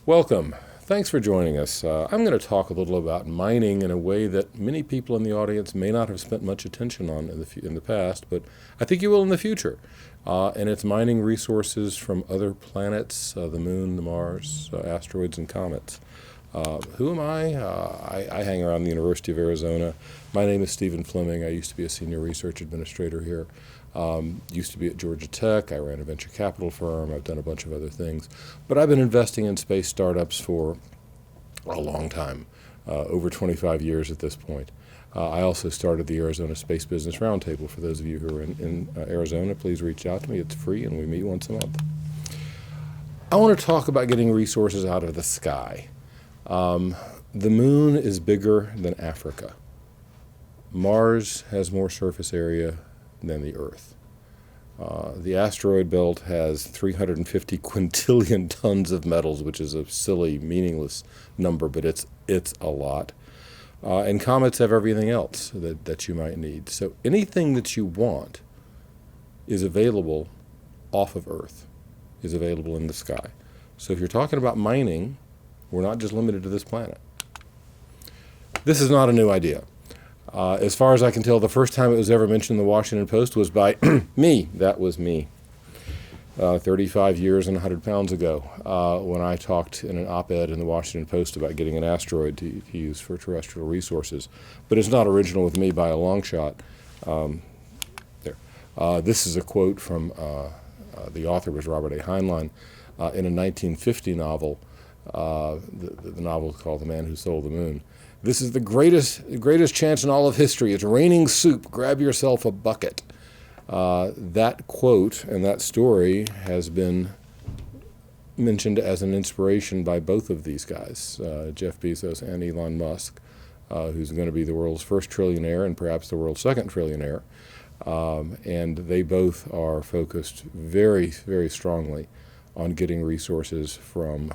Welcome. Thanks for joining us. I'm going to talk a little about mining in a way that many people in the audience may not have spent much attention on in the past, but I think you will in the future. And it's mining resources from other planets, the moon, the Mars, asteroids, and comets. Who am I? I hang around the University of Arizona. My name is Stephen Flemming. I used to be a senior research administrator here. Used to be at Georgia Tech. I ran a venture capital firm. I've done a bunch of other things. But I've been investing in space startups for a long time, over 25 years at this point. I also started the Arizona Space Business Roundtable. For those of you who are in Arizona, please reach out to me. It's free and we meet once a month. I want to talk about getting resources out of the sky. The moon is bigger than Africa. Mars has more surface area than the Earth. The asteroid belt has 350 quintillion tons of metals, which is a silly, meaningless number, but it's a lot. And comets have everything else that you might need. So anything that you want is available off of Earth, is available in the sky. So if you're talking about mining, we're not just limited to this planet. This is not a new idea. As far as I can tell, the first time it was ever mentioned in the Washington Post was by me. That was me. 35 years and 100 pounds ago, when I talked in an op-ed in the Washington Post about getting an asteroid to use for terrestrial resources. But it's not original with me by a long shot. This is a quote from the author was Robert A. Heinlein in a 1950 novel. The novel is called The Man Who Sold the Moon. This is the greatest chance in all of history. It's raining soup. Grab yourself a bucket. That quote and that story has been mentioned as an inspiration by both of these guys, Jeff Bezos and Elon Musk, who's going to be the world's first trillionaire and perhaps the world's second trillionaire. And they both are focused very, very strongly on getting resources from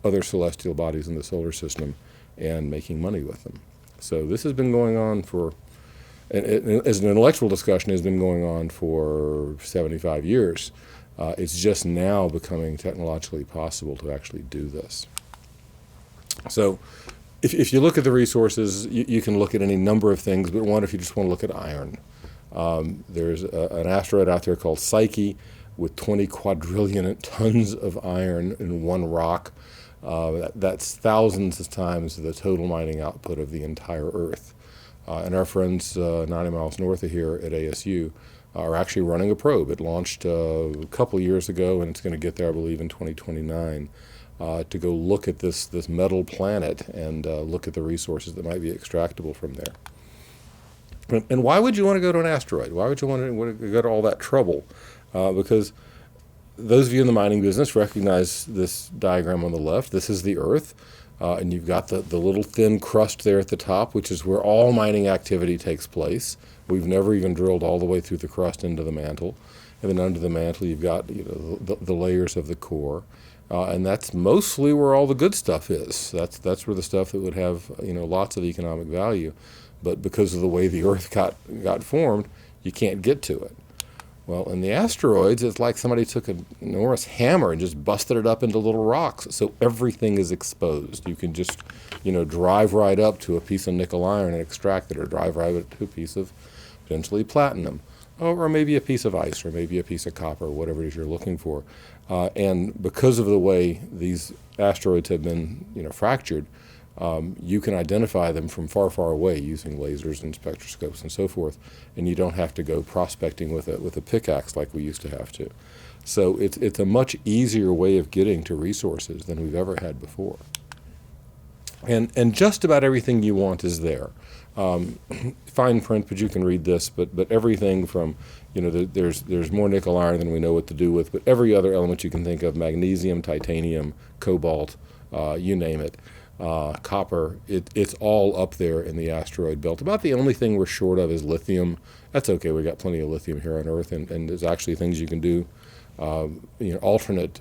other celestial bodies in the solar system and making money with them. So this has been going on for, as an intellectual discussion, has been going on for 75 years. It's just now becoming technologically possible to actually do this. So if you look at the resources, you can look at any number of things, but one, if you just want to look at iron. There's an asteroid out there called Psyche with 20 quadrillion tons of iron in one rock. That's thousands of times the total mining output of the entire Earth. And our friends 90 miles north of here at ASU are actually running a probe. It launched a couple years ago, and it's going to get there, I believe, in 2029, to go look at this metal planet and look at the resources that might be extractable from there. And why would you want to go to an asteroid? Why would you want to go to all that trouble? Because those of you in the mining business recognize this diagram on the left. This is the Earth, and you've got the little thin crust there at the top, which is where all mining activity takes place. We've never even drilled all the way through the crust into the mantle. And then under the mantle, you've got the layers of the core. And that's mostly where all the good stuff is. That's where the stuff that would have lots of economic value. But because of the way the Earth got formed, you can't get to it. Well, in the asteroids, it's like somebody took an enormous hammer and just busted it up into little rocks. So everything is exposed. You can just, drive right up to a piece of nickel iron and extract it, or drive right up to a piece of potentially platinum, or maybe a piece of ice, or maybe a piece of copper, whatever it is you're looking for. And because of the way these asteroids have been, fractured, you can identify them from far, far away using lasers and spectroscopes and so forth, and you don't have to go prospecting with a pickaxe like we used to have to. So it's a much easier way of getting to resources than we've ever had before. And just about everything you want is there. Fine print, but you can read this. But everything from, there's more nickel iron than we know what to do with, but every other element you can think of: magnesium, titanium, cobalt, you name it. Copper, it's all up there in the asteroid belt. About the only thing we're short of is lithium. That's okay, we got plenty of lithium here on Earth, and there's actually things you can do, alternate,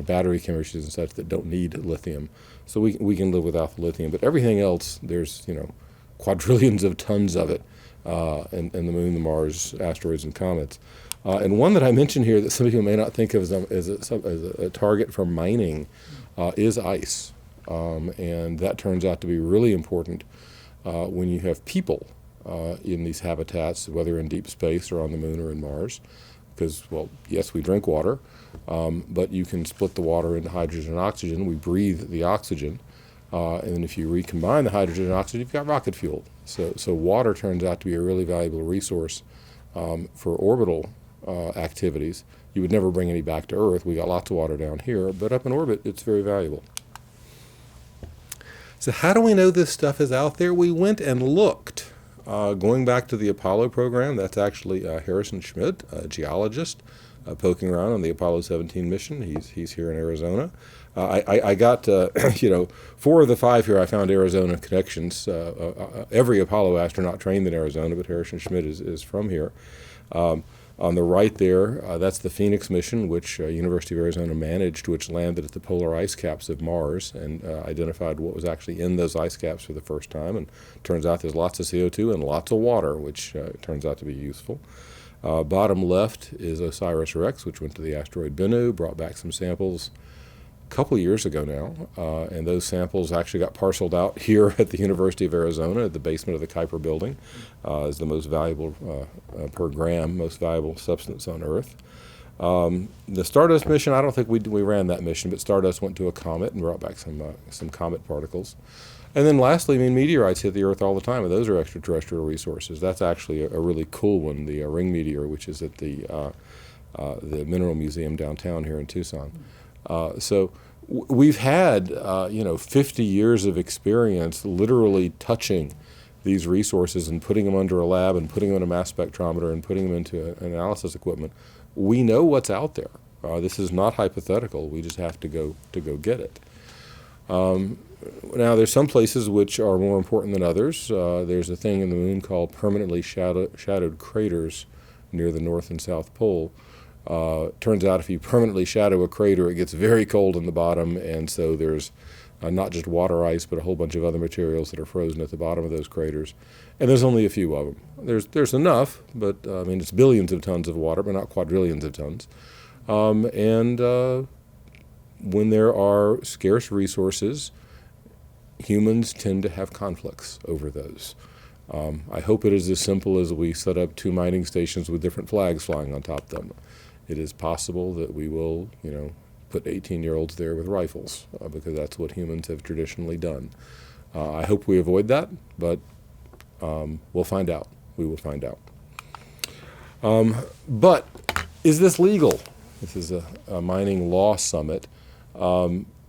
battery chemistries and such that don't need lithium. So we can live without the lithium. But everything else, there's, quadrillions of tons of it, in the moon, the Mars, asteroids, and comets. And one that I mentioned here that some people may not think of as a target for mining is ice. And that turns out to be really important when you have people in these habitats, whether in deep space or on the moon or in Mars. Because, well, yes, we drink water, but you can split the water into hydrogen and oxygen. We breathe the oxygen. And if you recombine the hydrogen and oxygen, you've got rocket fuel. So water turns out to be a really valuable resource for orbital activities. You would never bring any back to Earth. We got lots of water down here, but up in orbit, it's very valuable. So how do we know this stuff is out there? We went and looked. Going back to the Apollo program, that's actually Harrison Schmitt, a geologist, poking around on the Apollo 17 mission. He's here in Arizona. I got, 4 of the 5 here I found Arizona connections. Every Apollo astronaut trained in Arizona, but Harrison Schmitt is from here. On the right there, that's the Phoenix mission, which University of Arizona managed, which landed at the polar ice caps of Mars and identified what was actually in those ice caps for the first time. And turns out there's lots of CO2 and lots of water, which turns out to be useful. Bottom left is OSIRIS-REx, which went to the asteroid Bennu, brought back some samples a couple of years ago now, and those samples actually got parceled out here at the University of Arizona at the basement of the Kuiper building as the most valuable per gram, most valuable substance on Earth. The Stardust mission, I don't think we ran that mission, but Stardust went to a comet and brought back some comet particles. And then lastly, meteorites hit the Earth all the time, and those are extraterrestrial resources. That's actually a really cool one, the ring meteor, which is at the Mineral Museum downtown here in Tucson. So we've had 50 years of experience literally touching these resources and putting them under a lab and putting them in a mass spectrometer and putting them into analysis equipment. We know what's out there. This is not hypothetical. We just have to go get it. Now, there's some places which are more important than others. There's a thing in the moon called permanently shadowed craters near the North and South Pole. Turns out if you permanently shadow a crater, it gets very cold in the bottom, and so there's not just water ice, but a whole bunch of other materials that are frozen at the bottom of those craters. And there's only a few of them. There's enough, but it's billions of tons of water, but not quadrillions of tons. When there are scarce resources, humans tend to have conflicts over those. I hope it is as simple as we set up 2 mining stations with different flags flying on top of them. It is possible that we will, put 18-year-olds there with rifles because that's what humans have traditionally done. I hope we avoid that, but we'll find out. We will find out. But is this legal? This is a mining law summit.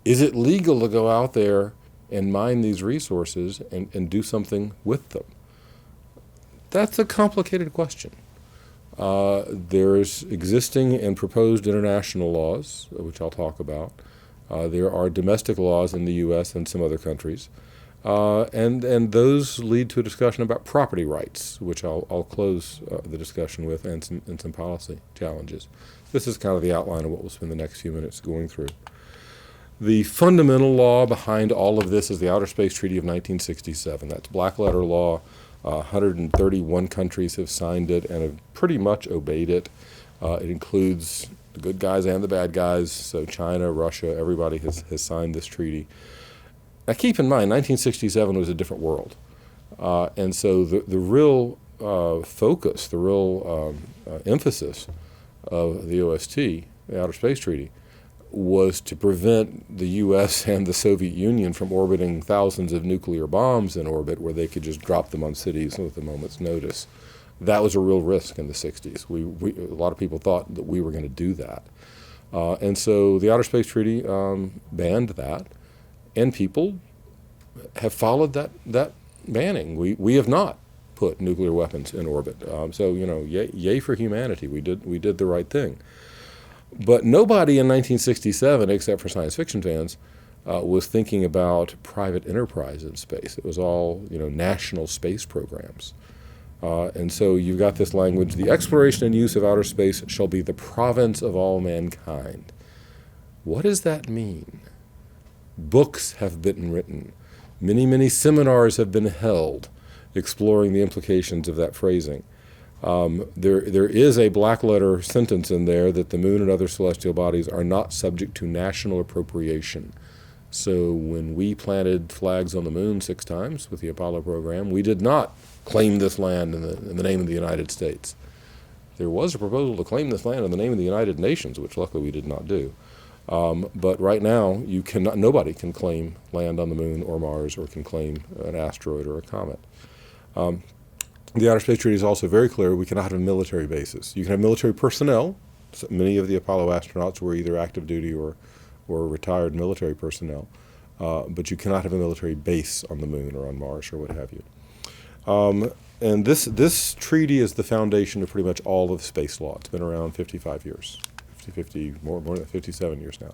Is it legal to go out there and mine these resources and do something with them? That's a complicated question. There's existing and proposed international laws, which I'll talk about. There are domestic laws in the U.S. and some other countries. And those lead to a discussion about property rights, which I'll close the discussion with, and some policy challenges. This is kind of the outline of what we'll spend the next few minutes going through. The fundamental law behind all of this is the Outer Space Treaty of 1967. That's black letter law. 131 countries have signed it and have pretty much obeyed it. It includes the good guys and the bad guys, so China, Russia, everybody has signed this treaty. Now keep in mind, 1967 was a different world. And so the real focus, the real emphasis of the OST, the Outer Space Treaty, was to prevent the U.S. and the Soviet Union from orbiting thousands of nuclear bombs in orbit where they could just drop them on cities with a moment's notice. That was a real risk in the 60s. A lot of people thought that we were going to do that. And so the Outer Space Treaty banned that, and people have followed that banning. We have not put nuclear weapons in orbit. So, yay for humanity. We did the right thing. But nobody in 1967, except for science fiction fans, was thinking about private enterprise in space. It was all, national space programs. And so you've got this language: the exploration and use of outer space shall be the province of all mankind. What does that mean? Books have been written. Many, many seminars have been held exploring the implications of that phrasing. There is a black letter sentence in there that the moon and other celestial bodies are not subject to national appropriation. So when we planted flags on the moon 6 times with the Apollo program, we did not claim this land in the name of the United States. There was a proposal to claim this land in the name of the United Nations, which luckily we did not do. But right now, nobody can claim land on the moon or Mars, or can claim an asteroid or a comet. The Outer Space Treaty is also very clear: we cannot have military bases. You can have military personnel. So many of the Apollo astronauts were either active duty or retired military personnel, but you cannot have a military base on the moon or on Mars or what have you. And this treaty is the foundation of pretty much all of space law. It's been around 55 years, more than 57 years now.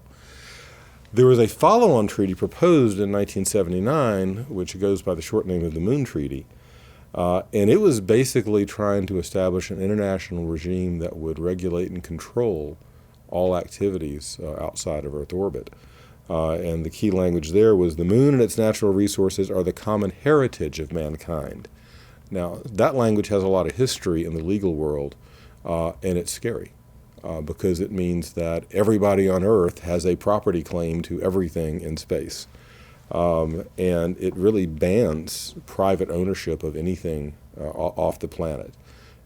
There was a follow-on treaty proposed in 1979, which goes by the short name of the Moon Treaty. And it was basically trying to establish an international regime that would regulate and control all activities outside of Earth orbit. And the key language there was: the moon and its natural resources are the common heritage of mankind. Now, that language has a lot of history in the legal world, and it's scary because it means that everybody on Earth has a property claim to everything in space. And it really bans private ownership of anything off the planet.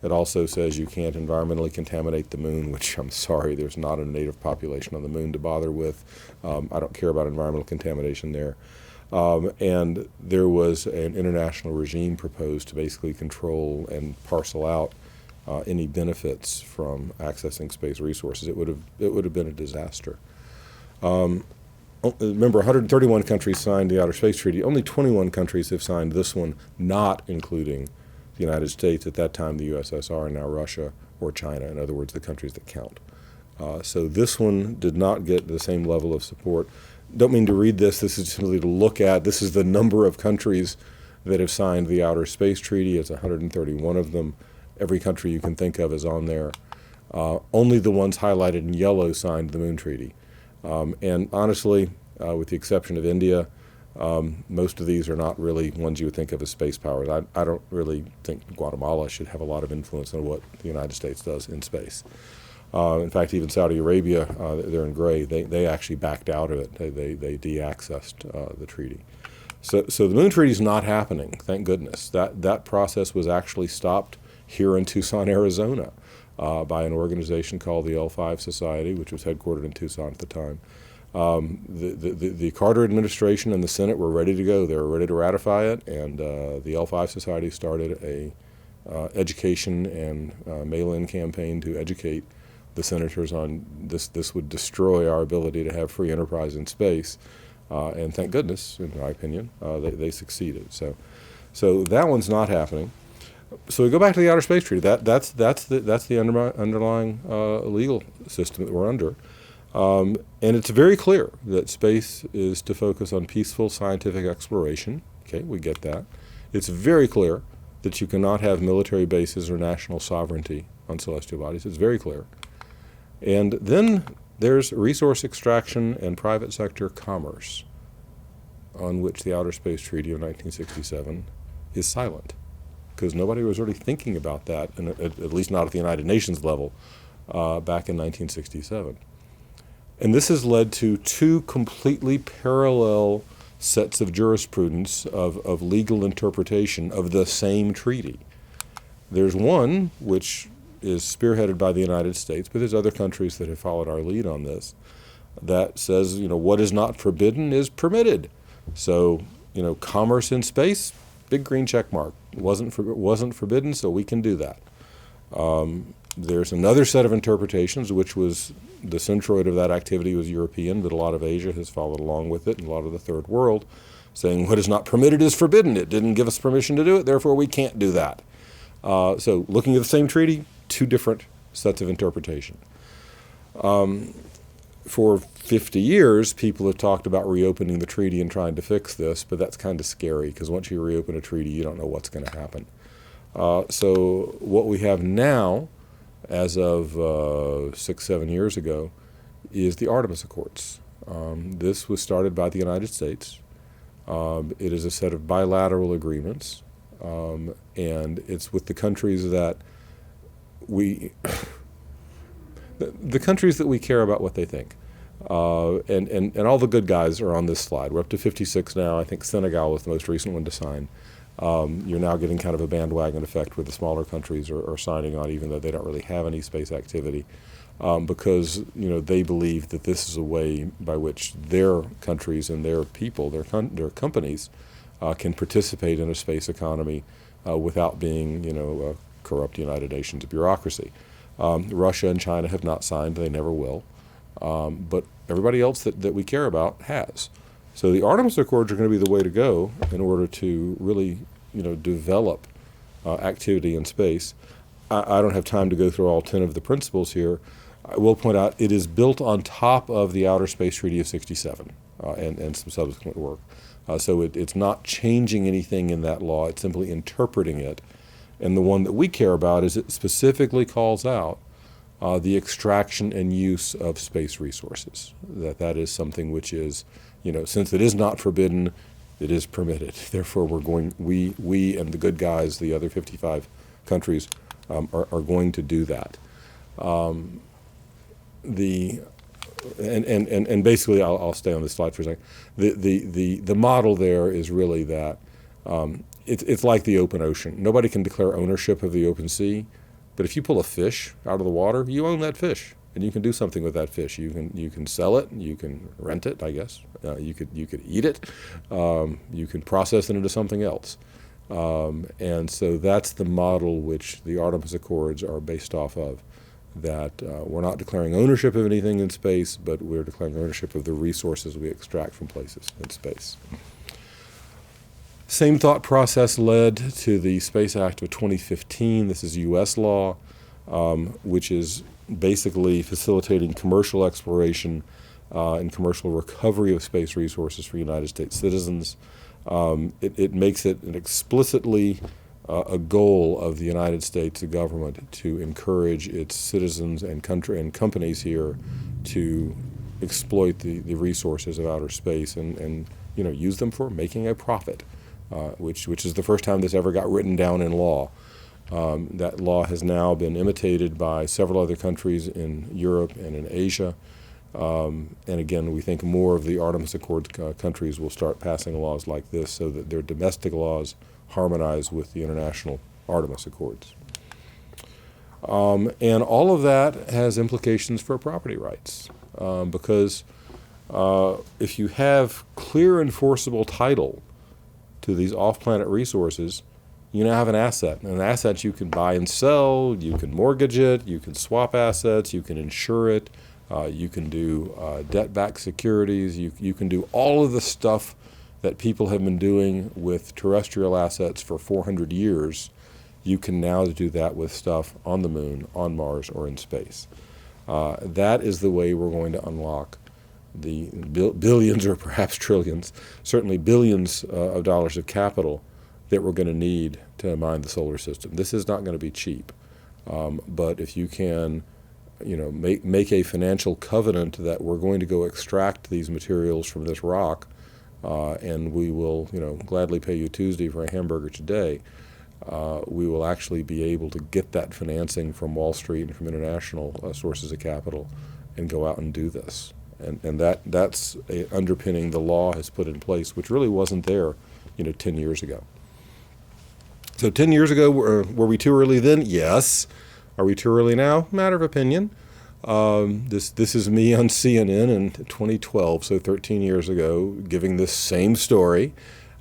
It also says you can't environmentally contaminate the moon, which I'm sorry, there's not a native population on the moon to bother with. I don't care about environmental contamination there. And there was an international regime proposed to basically control and parcel out any benefits from accessing space resources. It would have been a disaster. Remember, 131 countries signed the Outer Space Treaty. Only 21 countries have signed this one, not including the United States, at that time the USSR, and now Russia or China, in other words, the countries that count. So this one did not get the same level of support. Don't mean to read this. This is simply to look at. This is the number of countries that have signed the Outer Space Treaty. It's 131 of them. Every country you can think of is on there. Only the ones highlighted in yellow signed the Moon Treaty. And honestly, with the exception of India, most of these are not really ones you would think of as space powers. I don't really think Guatemala should have a lot of influence on what the United States does in space. In fact, even Saudi Arabia, they're in gray, they actually backed out of it. They de-accessed the treaty. So the Moon Treaty is not happening, thank goodness. That process was actually stopped here in Tucson, Arizona, by an organization called the L5 Society, which was headquartered in Tucson at the time. The Carter administration and the Senate were ready to go. They were ready to ratify it, and the L5 Society started a education and mail-in campaign to educate the senators on this would destroy our ability to have free enterprise in space. And thank goodness, in my opinion, they succeeded. So that one's not happening. So we go back to the Outer Space Treaty. That's the underlying legal system that we're under. And it's very clear that space is to focus on peaceful scientific exploration. Okay, we get that. It's very clear that you cannot have military bases or national sovereignty on celestial bodies. It's very clear. And then there's resource extraction and private sector commerce, on which the Outer Space Treaty of 1967 is silent, because nobody was really thinking about that, at least not at the United Nations level, back in 1967. And this has led to two completely parallel sets of jurisprudence of legal interpretation of the same treaty. There's one which is spearheaded by the United States, but there's other countries that have followed our lead on this, that says, what is not forbidden is permitted. So, commerce in space, big green check mark. Wasn't forbidden, so we can do that. There's another set of interpretations, which was the centroid of that activity was European, but a lot of Asia has followed along with it, and a lot of the third world, saying what is not permitted is forbidden. It didn't give us permission to do it, therefore we can't do that. So looking at the same treaty, two different sets of interpretation. For 50 years, people have talked about reopening the treaty and trying to fix this, but that's kind of scary, because once you reopen a treaty, you don't know what's going to happen. So what we have now, as of 6-7 years ago, is the Artemis Accords. This was started by the United States. It is a set of bilateral agreements, and it's with the countries that the countries that we care about what they think. And all the good guys are on this slide. We're up to 56 now. I think Senegal was the most recent one to sign. You're now getting kind of a bandwagon effect where the smaller countries are signing on, even though they don't really have any space activity, because they believe that this is a way by which their countries and their people, their companies, can participate in a space economy without being a corrupt United Nations bureaucracy. Russia and China have not signed; they never will. But everybody else that we care about has. So the Artemis Accords are going to be the way to go in order to really, develop activity in space. I don't have time to go through all 10 of the principles here. I will point out it is built on top of the Outer Space Treaty of '67 and some subsequent work. So it's not changing anything in that law. It's simply interpreting it. And the one that we care about is it specifically calls out the extraction and use of space resources. That is something which is, since it is not forbidden, it is permitted. Therefore, we and the good guys, the other 55 countries, are going to do that. And basically, I'll stay on this slide for a second. The model there is really that it's like the open ocean. Nobody can declare ownership of the open sea. But if you pull a fish out of the water, you own that fish, and you can do something with that fish. You can sell it, you can rent it, I guess. You could eat it. You can process it into something else. And so that's the model which the Artemis Accords are based off of. That we're not declaring ownership of anything in space, but we're declaring ownership of the resources we extract from places in space. Same thought process led to the Space Act of 2015. This is U.S. law, which is basically facilitating commercial exploration and commercial recovery of space resources for United States citizens. It makes it an explicitly a goal of the United States government to encourage its citizens and companies here to exploit the resources of outer space and use them for making a profit. Which is the first time this ever got written down in law. That law has now been imitated by several other countries in Europe and in Asia. And again, we think more of the Artemis Accord countries will start passing laws like this so that their domestic laws harmonize with the international Artemis Accords. And all of that has implications for property rights because if you have clear enforceable title to these off-planet resources, you now have an asset. And an asset you can buy and sell, you can mortgage it, you can swap assets, you can insure it, you can do debt-backed securities, you can do all of the stuff that people have been doing with terrestrial assets for 400 years. You can now do that with stuff on the moon, on Mars, or in space. That is the way we're going to unlock the billions or perhaps trillions, certainly billions of dollars of capital that we're going to need to mine the solar system. This is not going to be cheap, but if you can, make a financial covenant that we're going to go extract these materials from this rock, and we will, gladly pay you Tuesday for a hamburger today. We will actually be able to get that financing from Wall Street and from international sources of capital, and go out and do this. And that's underpinning the law has put in place, which really wasn't there, 10 years ago. So 10 years ago, were we too early then? Yes. Are we too early now? Matter of opinion. This is me on CNN in 2012, so 13 years ago, giving this same story.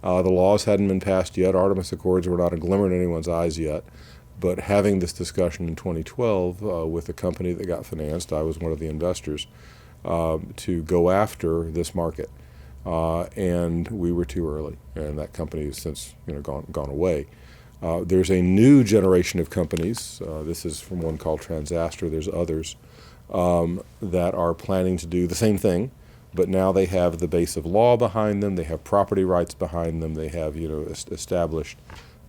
The laws hadn't been passed yet. Artemis Accords were not a glimmer in anyone's eyes yet. But having this discussion in 2012 with a company that got financed, I was one of the investors, to go after this market. And we were too early, and that company has since gone away. There's a new generation of companies. This is from one called Transaster. There's others that are planning to do the same thing, but now they have the base of law behind them. They have property rights behind them. They have established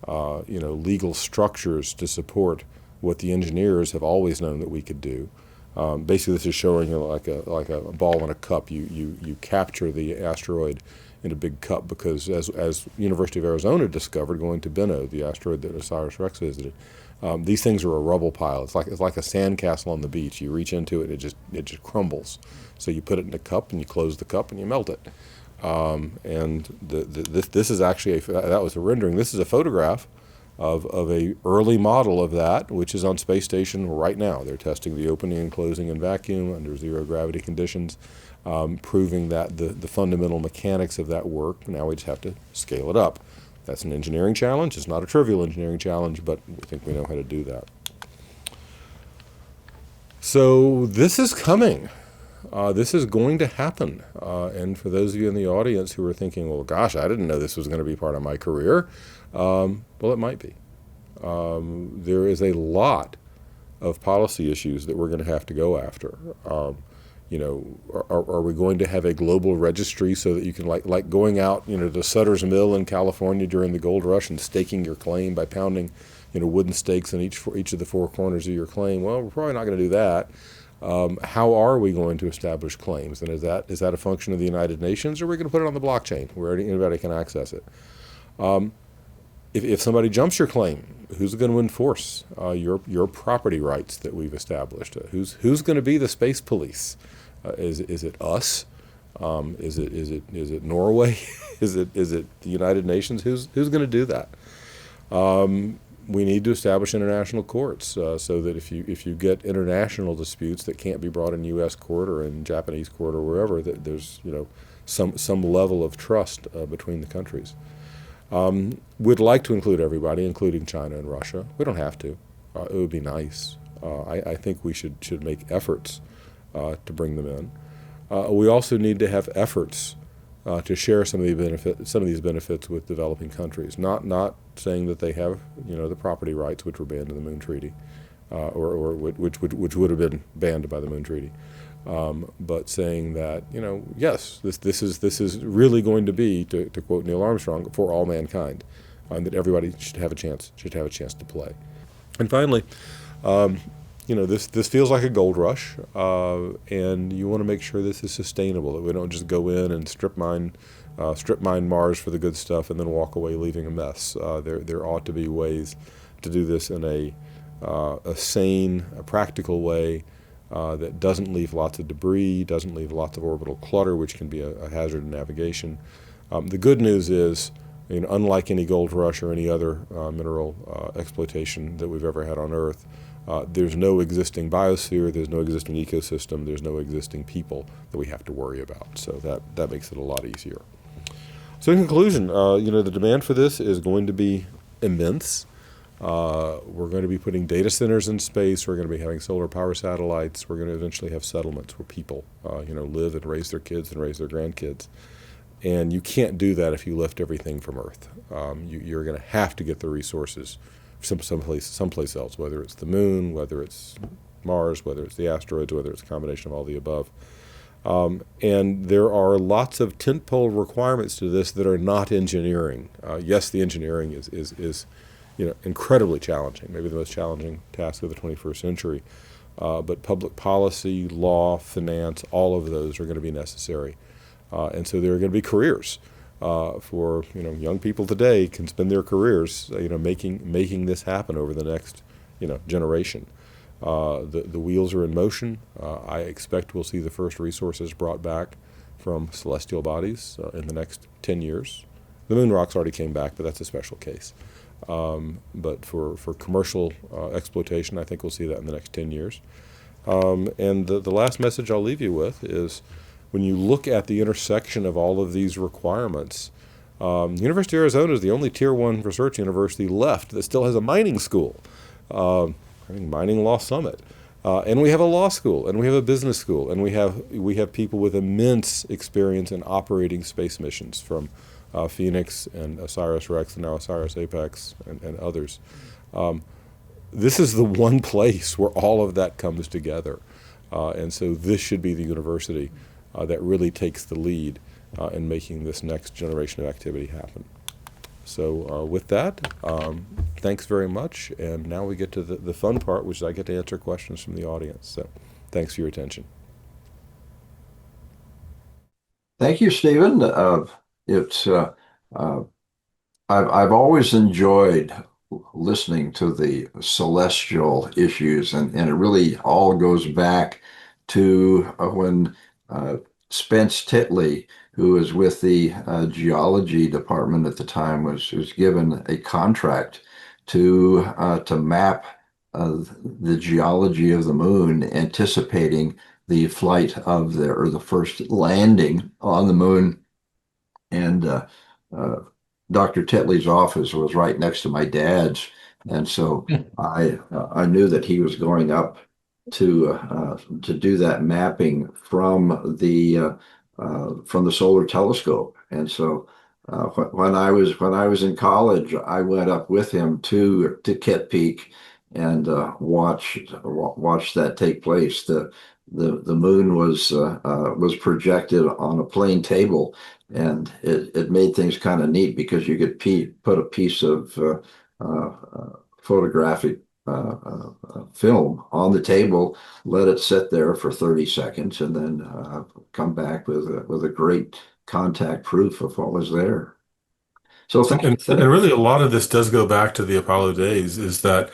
legal structures to support what the engineers have always known that we could do. Basically, this is showing like a ball in a cup. You capture the asteroid in a big cup because, as University of Arizona discovered going to Bennu, the asteroid that OSIRIS-REx visited, these things are a rubble pile. It's like a sandcastle on the beach. You reach into it, it just crumbles. So you put it in a cup and you close the cup and you melt it. And this is actually that was a rendering. This is a photograph of a early model of that, which is on space station right now. They're testing the opening and closing in vacuum under zero gravity conditions, proving that the fundamental mechanics of that work. Now we just have to scale it up. That's an engineering challenge. It's not a trivial engineering challenge, but we think we know how to do that. So this is coming. This is going to happen. And for those of you in the audience who are thinking, well, gosh, I didn't know this was going to be part of my career, well, it might be. There is a lot of policy issues that we're going to have to go after. Are we going to have a global registry so that you can, like going out, to Sutter's Mill in California during the gold rush and staking your claim by pounding, wooden stakes in each of the four corners of your claim? Well, we're probably not going to do that. How are we going to establish claims? And is that a function of the United Nations, or are we going to put it on the blockchain where anybody can access it? If somebody jumps your claim, who's going to enforce your property rights that we've established? Who's going to be the space police? Is it us? Is it Norway? is it the United Nations? Who's going to do that? We need to establish international courts so that if you get international disputes that can't be brought in U.S. court or in Japanese court or wherever, that there's some level of trust between the countries. We'd like to include everybody, including China and Russia. We don't have to. It would be nice. I think we should make efforts to bring them in. We also need to have efforts to share some of these benefits with developing countries. Not saying that they have the property rights which were banned in the Moon Treaty, or which would have been banned by the Moon Treaty, but saying that yes, this is really going to be, to quote Neil Armstrong, for all mankind, and that everybody should have a chance to play. And finally, this feels like a gold rush, and you want to make sure this is sustainable, that we don't just go in and strip mine Mars for the good stuff and then walk away leaving a mess. There ought to be ways to do this in a sane, practical way that doesn't leave lots of debris, doesn't leave lots of orbital clutter, which can be a hazard in navigation. The good news is, unlike any gold rush or any other mineral exploitation that we've ever had on Earth, there's no existing biosphere, there's no existing ecosystem, there's no existing people that we have to worry about. So that makes it a lot easier. So in conclusion, the demand for this is going to be immense. We're going to be putting data centers in space. We're going to be having solar power satellites. We're going to eventually have settlements where people, live and raise their kids and raise their grandkids. And you can't do that if you lift everything from Earth. You're going to have to get the resources someplace else, whether it's the moon, whether it's Mars, whether it's the asteroids, whether it's a combination of all the above. And there are lots of tentpole requirements to this that are not engineering. Yes, the engineering is incredibly challenging, maybe the most challenging task of the 21st century. But public policy, law, finance, all of those are going to be necessary. And so there are going to be careers for young people today can spend their careers making this happen over the next generation. The wheels are in motion. I expect we'll see the first resources brought back from celestial bodies in the next 10 years. The moon rocks already came back, but that's a special case. But for commercial exploitation, I think we'll see that in the next 10 years. And the last message I'll leave you with is, when you look at the intersection of all of these requirements, University of Arizona is the only Tier 1 research university left that still has a mining school. I think Mining Law Summit. And we have a law school, and we have a business school, and we have people with immense experience in operating space missions from Phoenix and OSIRIS-REx and now OSIRIS-APEX and others. This is the one place where all of that comes together. And so this should be the university that really takes the lead in making this next generation of activity happen. So with that, thanks very much. And now we get to the fun part, which is I get to answer questions from the audience. So Thanks for your attention. Thank you, Stephen. It's uh, I've always enjoyed listening to the celestial issues, and it really all goes back to when uh, Spence Titley, who was with the geology department at the time, was given a contract to map the geology of the moon, anticipating the flight of the first landing on the moon. And uh, Dr. Tetley's office was right next to my dad's, and so I knew that he was going up to do that mapping from the solar telescope. And so when I was in college, I went up with him to Kitt Peak and watched that take place. The moon was projected on a plane table, and it made things kind of neat because you could put a piece of photographic film on the table, let it sit there for 30 seconds, and then come back with a great contact proof of what was there. So And really, a lot of this does go back to the Apollo days, is that,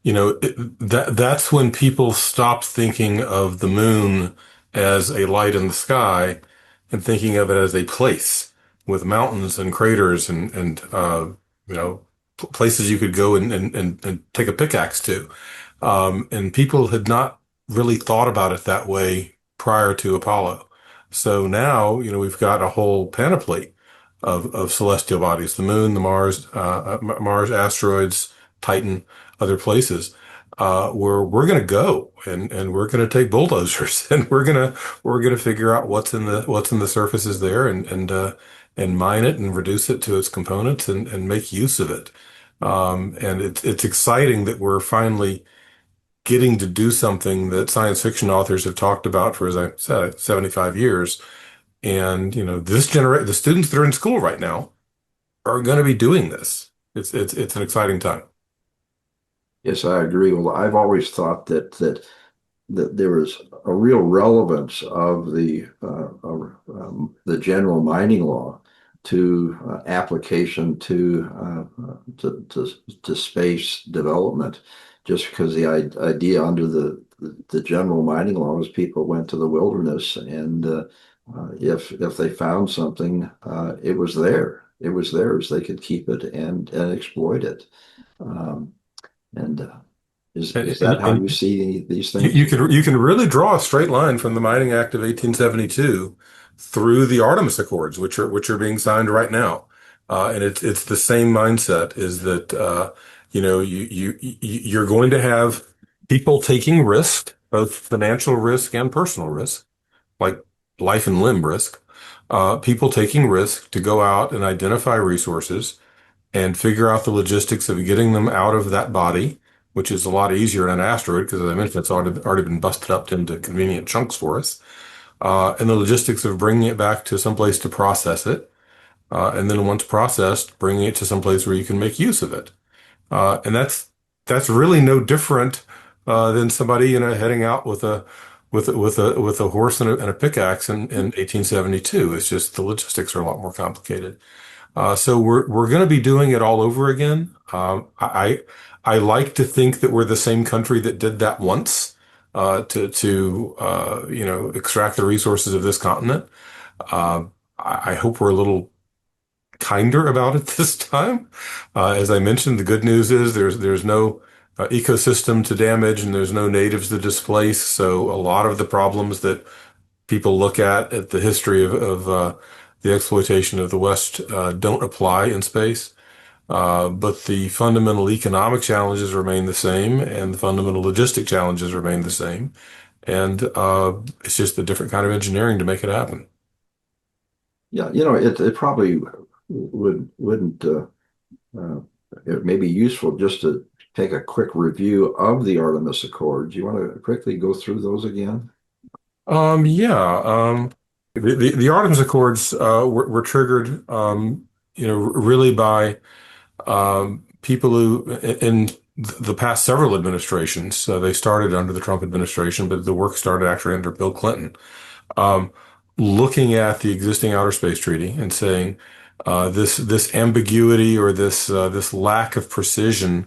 that's when people stopped thinking of the moon as a light in the sky and thinking of it as a place with mountains and craters and places you could go and take a pickaxe to. And people had not really thought about it that way prior to Apollo. So now, we've got a whole panoply of celestial bodies, the moon, the Mars, asteroids, Titan, other places, where we're going to go and we're going to take bulldozers and we're going to figure out what's in the surfaces there and mine it and reduce it to its components and make use of it. And it's exciting that we're finally getting to do something that science fiction authors have talked about for, as I said, 75 years. And, the students that are in school right now are going to be doing this. It's an exciting time. yes, I agree. Well, I've always thought that there was a real relevance of the general mining law to application to space development, just because the idea under the general mining law was people went to the wilderness, and if they found something, it was there. It was theirs. They could keep it and exploit it. Um, and is And, that how you and see these you, things? you can really draw a straight line from the Mining Act of 1872 through the Artemis Accords, which are being signed right now. And it's the same mindset, is that you're going to have people taking risk, both financial risk and personal risk, like life and limb risk, people taking risk to go out and identify resources and figure out the logistics of getting them out of that body, which is a lot easier in an asteroid because, as I mentioned, it's already been busted up into convenient chunks for us, and the logistics of bringing it back to some place to process it, and then once processed, bringing it to some place where you can make use of it. And that's really no different than somebody heading out with a horse and a pickaxe in 1872. It's just the logistics are a lot more complicated. So we're going to be doing it all over again. I like to think that we're the same country that did that once to extract the resources of this continent. I hope we're a little kinder about it this time. As I mentioned, the good news is there's no ecosystem to damage and there's no natives to displace. So a lot of the problems that people look at the history of the exploitation of the West don't apply in space. But the fundamental economic challenges remain the same, and the fundamental logistic challenges remain the same. And it's just a different kind of engineering to make it happen. Yeah, it probably wouldn't uh, it may be useful just to take a quick review of the Artemis Accords. You want to quickly go through those again? Yeah. The Artemis Accords were triggered, really by people who, in the past several administrations. They started under the Trump administration, but the work started actually under Bill Clinton. Um, Looking at the existing outer space treaty and saying this ambiguity or this lack of precision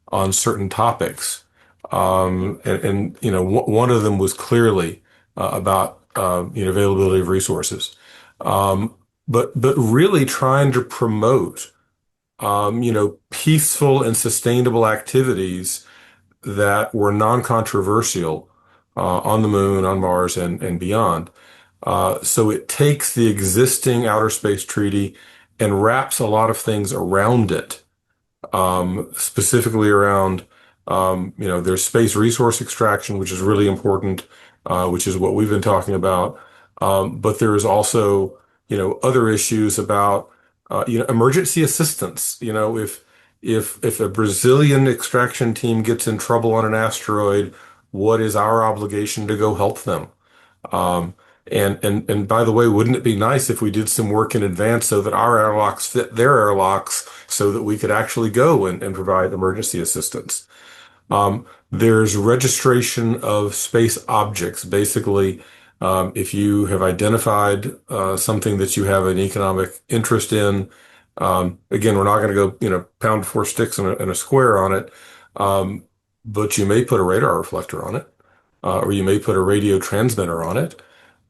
on certain topics, and one of them was clearly about availability of resources, um, but really trying to promote peaceful and sustainable activities that were non-controversial on the moon, on Mars, and beyond. So it takes the existing outer space treaty and wraps a lot of things around it, specifically around, there's space resource extraction, which is really important, which is what we've been talking about. But there is also, other issues about, emergency assistance. If a Brazilian extraction team gets in trouble on an asteroid, what is our obligation to go help them? Um, and by the way, wouldn't it be nice if we did some work in advance so that our airlocks fit their airlocks so that we could actually go and provide emergency assistance? There's registration of space objects. Basically, if you have identified something that you have an economic interest in, again, we're not going to go, pound four sticks in a square on it, but you may put a radar reflector on it, or you may put a radio transmitter on it.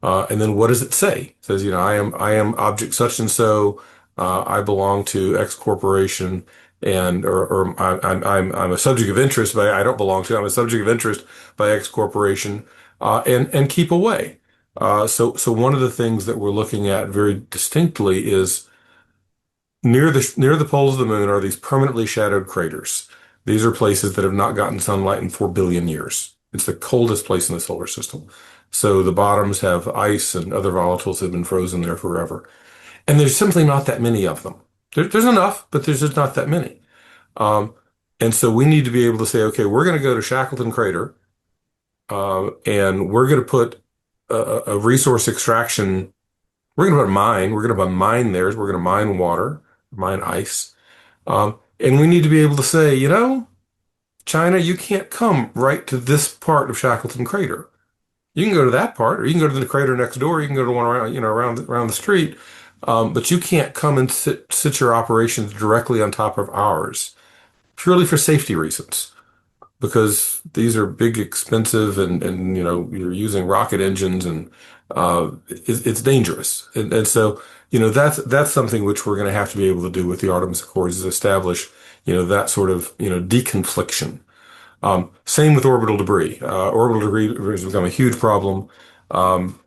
And then what does it say? It says, I am object such and so. I belong to X corporation, and or I'm a subject of interest, but I don't belong to. I'm a subject of interest by X corporation, and keep away. So one of the things that we're looking at very distinctly is near the poles of the moon are these permanently shadowed craters. These are places that have not gotten sunlight in 4 billion years. It's the coldest place in the solar system. So the bottoms have ice and other volatiles that have been frozen there forever. And there's simply not that many of them. There's enough, but there's just not that many. Um, and so we need to be able to say, okay, we're going to go to Shackleton Crater, and we're going to put a resource extraction. We're going to put a mine. We're going to put a mine there. We're going to mine water, mine ice. And we need to be able to say, China, you can't come right to this part of Shackleton Crater. You can go to that part, or you can go to the crater next door. You can go to one around, around the street. But you can't come and sit your operations directly on top of ours, purely for safety reasons, because these are big, expensive, and you're using rocket engines, and it's dangerous. And so, that's something which we're going to have to be able to do with the Artemis Accords, is establish, that sort of, deconfliction. Same with orbital debris. Orbital debris has become a huge problem.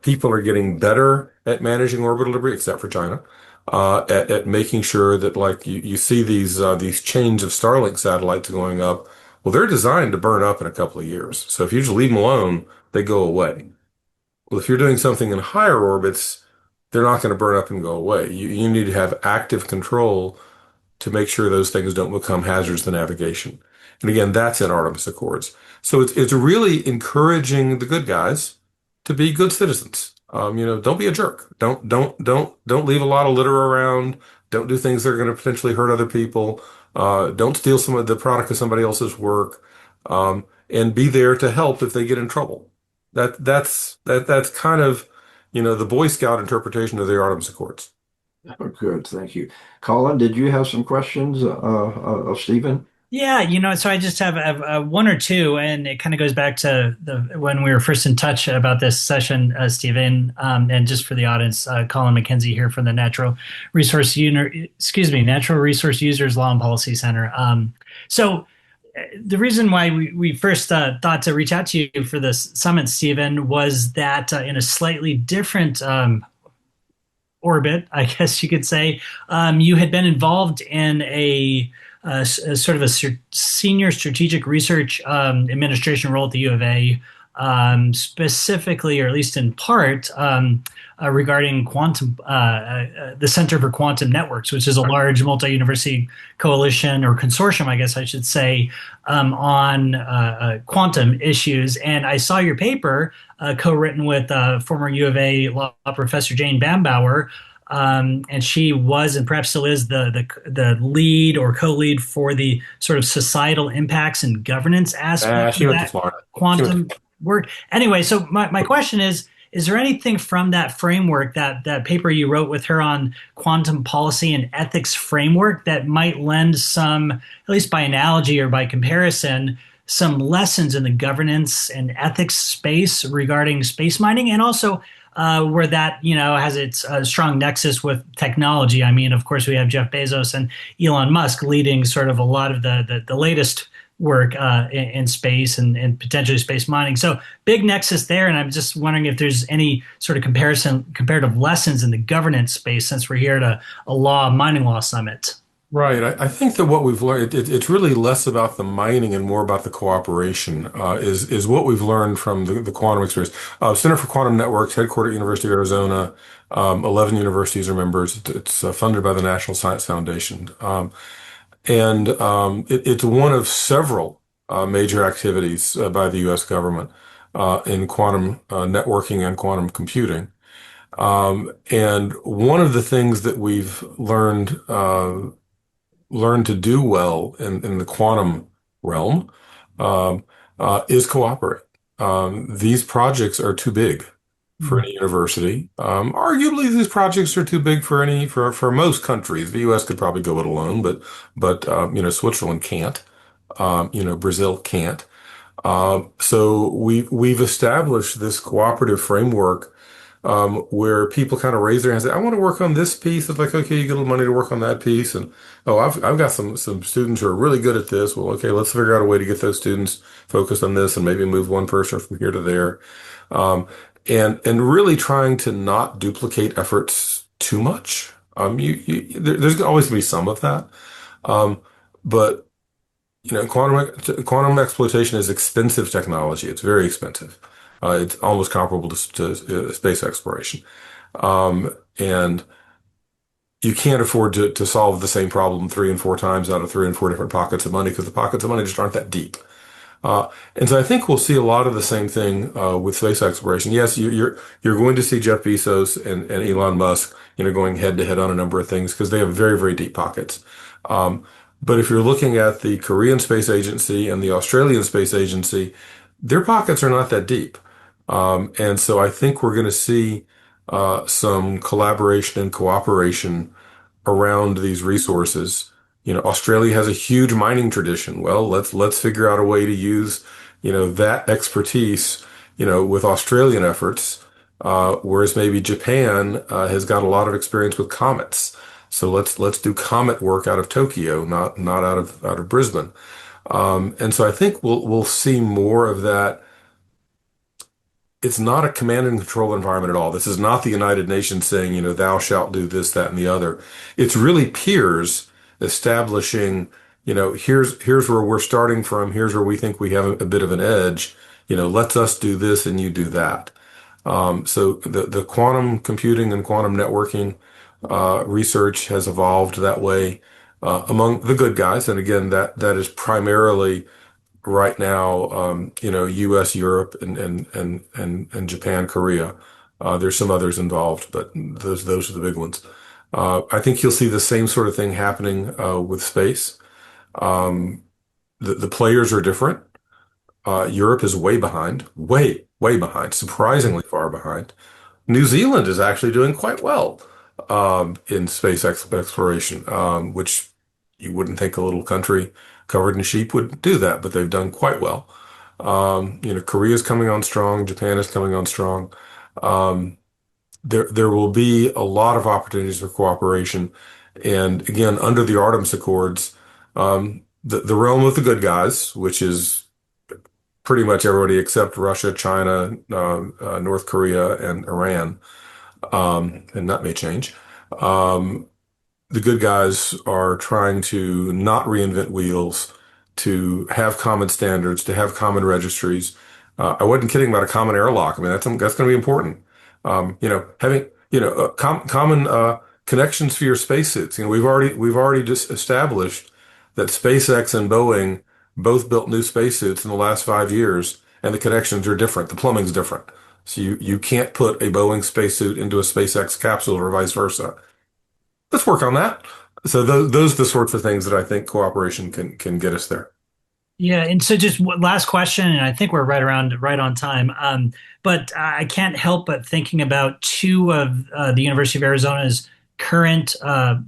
People are getting better at managing orbital debris, except for China, at making sure that, like, you see these chains of Starlink satellites going up. Well, they're designed to burn up in a couple of years. So if you just leave them alone, they go away. Well, if you're doing something in higher orbits, they're not going to burn up and go away. You need to have active control to make sure those things don't become hazards to navigation. And again, that's in Artemis Accords. So it's really encouraging the good guys to be good citizens. Don't be a jerk. Don't leave a lot of litter around. Don't do things that are going to potentially hurt other people. Don't steal some of the product of somebody else's work. And be there to help if they get in trouble. That's kind of, the Boy Scout interpretation of the Artemis Accords. Oh, good, thank you. Colin, did you have some questions of Stephen? Yeah, so I just have one or two, and it kind of goes back to the when we were first in touch about this session, Stephen, and just for the audience, Colin McKenzie here from the Natural Resource Users Law and Policy Center. So the reason why we first thought to reach out to you for this summit, Stephen, was that in a slightly different orbit, I guess you could say, you had been involved in a sort of a senior strategic research administration role at the U of A, specifically, or at least in part, regarding quantum, the Center for Quantum Networks, which is a large multi-university coalition or consortium, I guess I should say, on quantum issues. And I saw your paper co-written with former U of A law professor Jane Bambauer, and she was and perhaps still is the lead or co-lead for the sort of societal impacts and governance aspect She of went to that Florida. She went quantum work. Anyway, so my question is there anything from that framework, that paper you wrote with her on quantum policy and ethics framework, that might lend some, at least by analogy or by comparison, some lessons in the governance and ethics space regarding space mining, and also where that has its strong nexus with technology? I mean, of course, we have Jeff Bezos and Elon Musk leading sort of a lot of the latest work in space and potentially space mining. So big nexus there, and I'm just wondering if there's any sort of comparative lessons in the governance space, since we're here at a mining law summit. Right. I think that what we've learned, it's really less about the mining and more about the cooperation, is what we've learned from the quantum experience. Center for Quantum Networks, headquartered at University of Arizona, 11 universities are members. It's funded by the National Science Foundation. It's one of several major activities by the U.S. government in quantum networking and quantum computing. And one of the things that we've learn to do well in the quantum realm is cooperate. These projects are too big for any university. Arguably, these projects are too big for for most countries. The U.S. could probably go it alone, but Switzerland can't. Brazil can't. So we've established this cooperative framework where people kind of raise their hands and say, I want to work on this piece. It's like, okay, you get a little money to work on that piece. And oh, I've got some students who are really good at this. Well, okay, let's figure out a way to get those students focused on this and maybe move one person from here to there. And really trying to not duplicate efforts too much. There's always going to be some of that. But quantum exploitation is expensive technology. It's very expensive. It's almost comparable to space exploration. And you can't afford to solve the same problem three and four times out of three and four different pockets of money, because the pockets of money just aren't that deep. And so I think we'll see a lot of the same thing with space exploration. Yes, you're going to see Jeff Bezos and Elon Musk, going head to head on a number of things because they have very, very deep pockets. But if you're looking at the Korean Space Agency and the Australian Space Agency, their pockets are not that deep. And so I think we're going to see some collaboration and cooperation around these resources. Australia has a huge mining tradition. Well, let's figure out a way to use, that expertise, with Australian efforts, whereas maybe Japan has got a lot of experience with comets. So let's do comet work out of Tokyo, not out of Brisbane. And so I think we'll see more of that. It's not a command and control environment at all. This is not the United Nations saying, thou shalt do this, that, and the other. It's really peers establishing, here's where we're starting from. Here's where we think we have a bit of an edge. Let's us do this and you do that. So the quantum computing and quantum networking research has evolved that way among the good guys. And again, that is primarily right now, U.S., Europe, and Japan, Korea. There's some others involved, but those are the big ones. I think you'll see the same sort of thing happening with space. The players are different. Europe is way behind, way behind, surprisingly far behind. New Zealand is actually doing quite well in space exploration, which you wouldn't think a little country covered in sheep would do that, but they've done quite well. Korea's coming on strong, Japan is coming on strong. There will be a lot of opportunities for cooperation. And again, under the Artemis Accords, the realm of the good guys, which is pretty much everybody except Russia, China, North Korea, and Iran, and that may change. The good guys are trying to not reinvent wheels, to have common standards, to have common registries. I wasn't kidding about a common airlock. I mean, that's going to be important. Having common connections for your spacesuits. We've already just established that SpaceX and Boeing both built new spacesuits in the last 5 years, and the connections are different. The plumbing's different. So you can't put a Boeing spacesuit into a SpaceX capsule or vice versa. Let's work on that. So those are the sorts of things that I think cooperation can get us there. Yeah, and so just last question, and I think we're right on time. But I can't help but thinking about two of the University of Arizona's current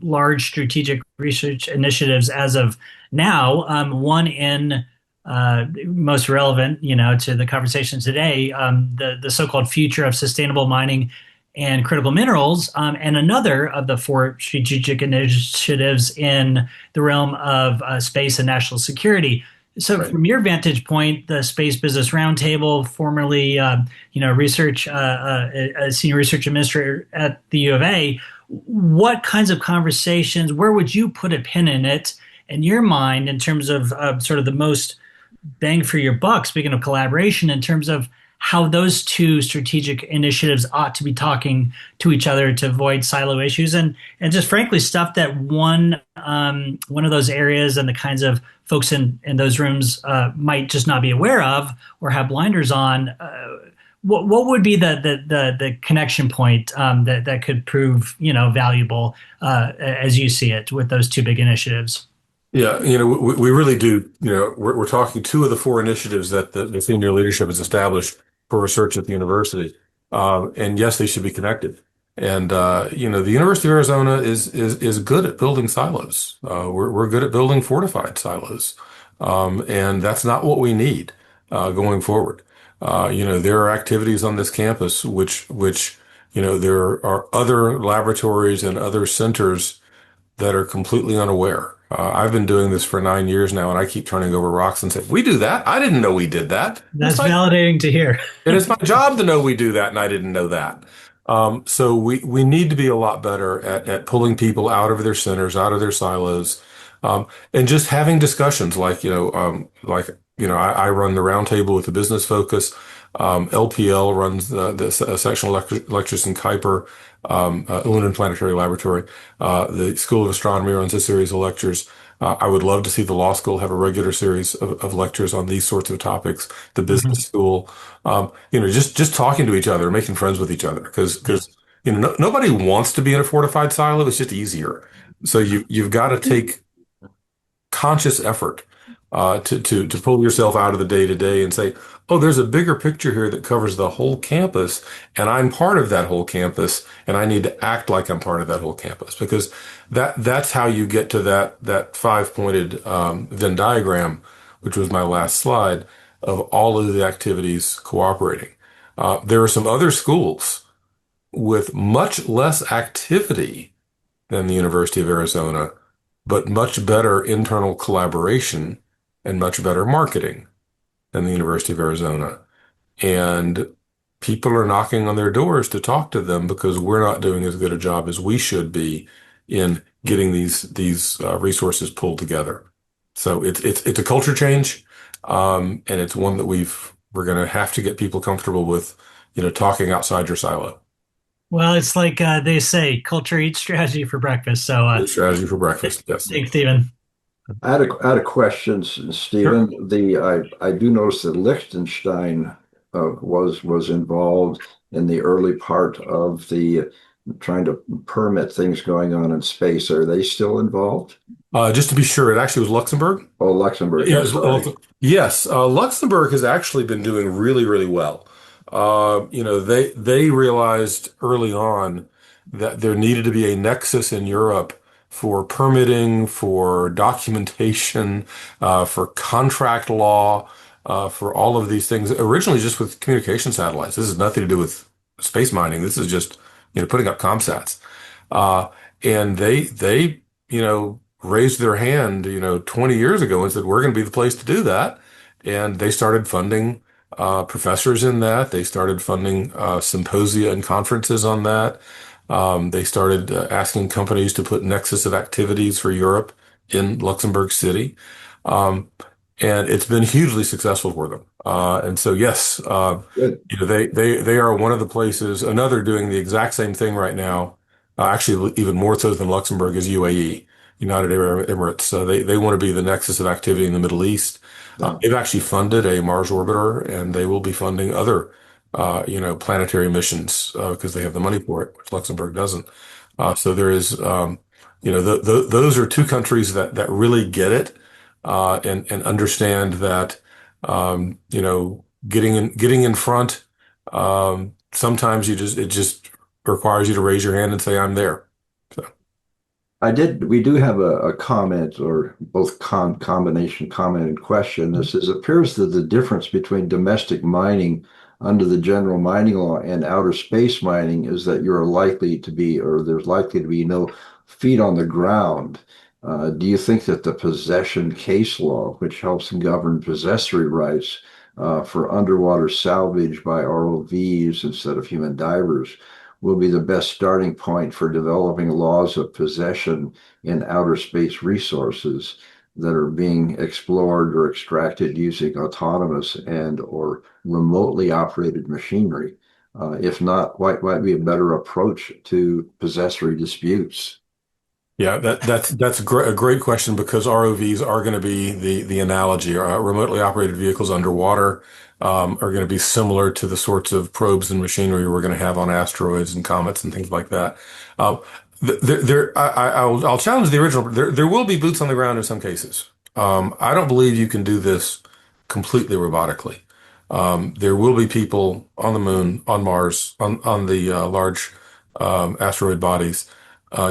large strategic research initiatives as of now. One in most relevant, to the conversation today, the so-called future of sustainable mining and critical minerals, and another of the four strategic initiatives in the realm of space and national security. So, Right. from your vantage point, the Space Business Roundtable, formerly, research, a senior research administrator at the U of A, what kinds of conversations? Where would you put a pin in it, in your mind, in terms of sort of the most bang for your buck? Speaking of collaboration, in terms of how those two strategic initiatives ought to be talking to each other to avoid silo issues, and just frankly stuff that one of those areas and the kinds of folks in those rooms might just not be aware of or have blinders on. What would be the connection point that could prove valuable as you see it with those two big initiatives? Yeah, we really do. We're talking two of the four initiatives that the senior leadership has established for research at the university. And yes, they should be connected. And the University of Arizona is good at building silos. We're good at building fortified silos, and that's not what we need going forward. There are activities on this campus which there are other laboratories and other centers that are completely unaware. I've been doing this for 9 years now, and I keep turning over rocks and say, "We do that. I didn't know we did that." That's validating to hear. And it's my job to know we do that, and I didn't know that. So we need to be a lot better at pulling people out of their centers, out of their silos, and just having discussions I run the roundtable with the business focus. LPL runs the sectional lectures in Kuiper, Lunar and Planetary Laboratory. The School of Astronomy runs a series of lectures. I would love to see the law school have a regular series of lectures on these sorts of topics. The Mhm. business school, just talking to each other, making friends with each other, because nobody wants to be in a fortified silo. It's just easier. So you've got to take conscious effort to pull yourself out of the day to day and say, oh, there's a bigger picture here that covers the whole campus, and I'm part of that whole campus, and I need to act like I'm part of that whole campus, because that's how you get to that five-pointed Venn diagram, which was my last slide, of all of the activities cooperating. There are some other schools with much less activity than the University of Arizona, but much better internal collaboration and much better marketing than the University of Arizona. And people are knocking on their doors to talk to them because we're not doing as good a job as we should be in getting these resources pulled together. So it's a culture change, and it's one that we're going to have to get people comfortable with, talking outside your silo. Well, it's like they say, culture eats strategy for breakfast. So, The strategy for breakfast. Yes. thanks, Stephen. I had a question, Sure. Stephen. I do notice that Liechtenstein was involved in the early part of the trying to permit things going on in space. Are they still involved? Just to be sure, it actually was Luxembourg. Oh, Luxembourg. I'm Yes, sorry. yes. Luxembourg has actually been doing really, really well. They realized early on that there needed to be a nexus in Europe for permitting, for documentation, for contract law, for all of these things. Originally, just with communication satellites. This has nothing to do with space mining. This is just putting up ComSats. Uh, and they raised their hand 20 years ago and said, we're going to be the place to do that. And they started funding professors in that. They started funding symposia and conferences on that. They started asking companies to put nexus of activities for Europe in Luxembourg City. Um, and it's been hugely successful for them. And so, yes, Good. they are one of the places. Another doing the exact same thing right now, actually even more so than Luxembourg, is UAE, United Arab Emirates. They want to be the nexus of activity in the Middle East. Yeah. They've actually funded a Mars orbiter, and they will be funding other planetary missions because they have the money for it, which Luxembourg doesn't. So there is, those are two countries that really get it and understand that, getting in front. Sometimes it just requires you to raise your hand and say, "I'm there." So, We do have a comment or both combination comment and question. This says, appears that the difference between domestic mining under the general mining law and outer space mining is that you're likely to be, or there's likely to be no feet on the ground. Do you think that the possession case law, which helps govern possessory rights for underwater salvage by ROVs instead of human divers, will be the best starting point for developing laws of possession in outer space resources that are being explored or extracted using autonomous and or remotely operated machinery? If not, what might be a better approach to possessory disputes? yeah, that's a great question because ROVs are going to be the analogy. Remotely operated vehicles underwater are going to be similar to the sorts of probes and machinery we're going to have on asteroids and comets and things like that. Uh, I'll challenge the original. There will be boots on the ground in some cases. I don't believe you can do this completely robotically. There will be people on the moon, on Mars, on the large asteroid bodies,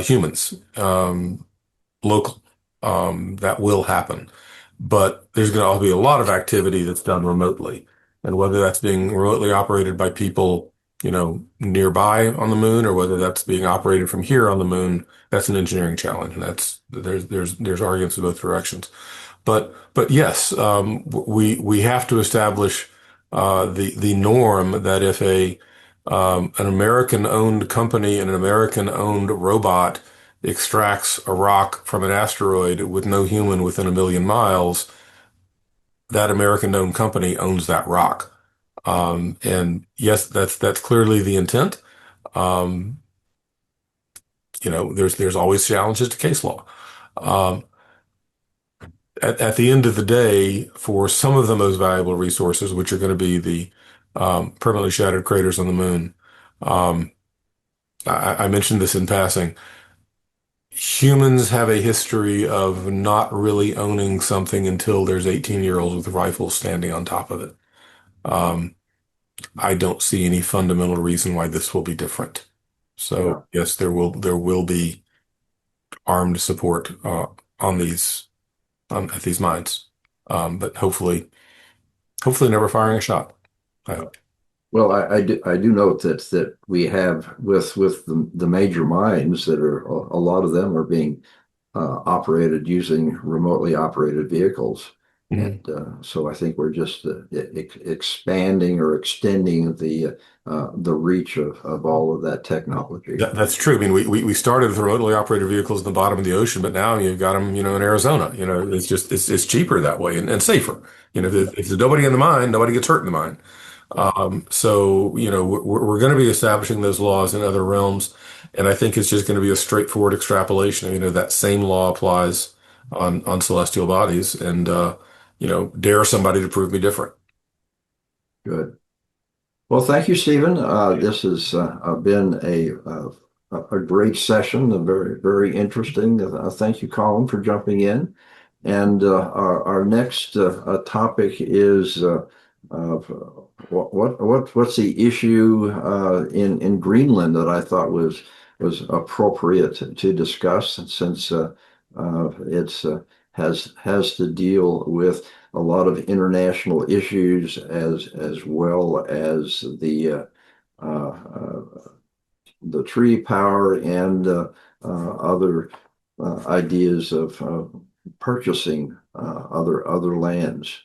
humans, local. That will happen. But there's going to be a lot of activity that's done remotely. And whether that's being remotely operated by people, nearby on the moon, or whether that's being operated from here on the moon, that's an engineering challenge. And there's arguments in both directions. But yes, we have to establish the norm that if an American-owned company and an American-owned robot extracts a rock from an asteroid with no human within 1 million miles, that American-owned company owns that rock. And yes, that's clearly the intent. Um, there's always challenges to case law. Um, at the end of the day, for some of the most valuable resources, which are going to be the permanently shattered craters on the moon, um, I mentioned this in passing. Humans have a history of not really owning something until there's 18-year-olds with rifles standing on top of it. Um, I don't see any fundamental reason why this will be different. Yeah. So yes, there will be armed support on these at these mines, but hopefully never firing a shot. I hope. Well, I do note that we have with the major mines that are a lot of them are being operated using remotely operated vehicles. Mhm. And so I think we're just expanding or extending the reach of all of that technology. That's true. I mean, we started with remotely operated vehicles in the bottom of the ocean, but now you've got them, in Arizona. It's cheaper that way and safer. If there's nobody in the mine, nobody gets hurt in the mine. So, we're going to be establishing those laws in other realms, and I think it's just going to be a straightforward extrapolation. That same law applies on celestial bodies, and dare somebody to prove me different. Good. Well, thank you, Stephen. This has been a great session, very, very interesting. Thank you, Colin, for jumping in. And our next topic is uh, what's the issue in Greenland that I thought was appropriate to discuss, since it's has to deal with a lot of international issues as well as uh, uh, the tree power and other ideas of purchasing other lands.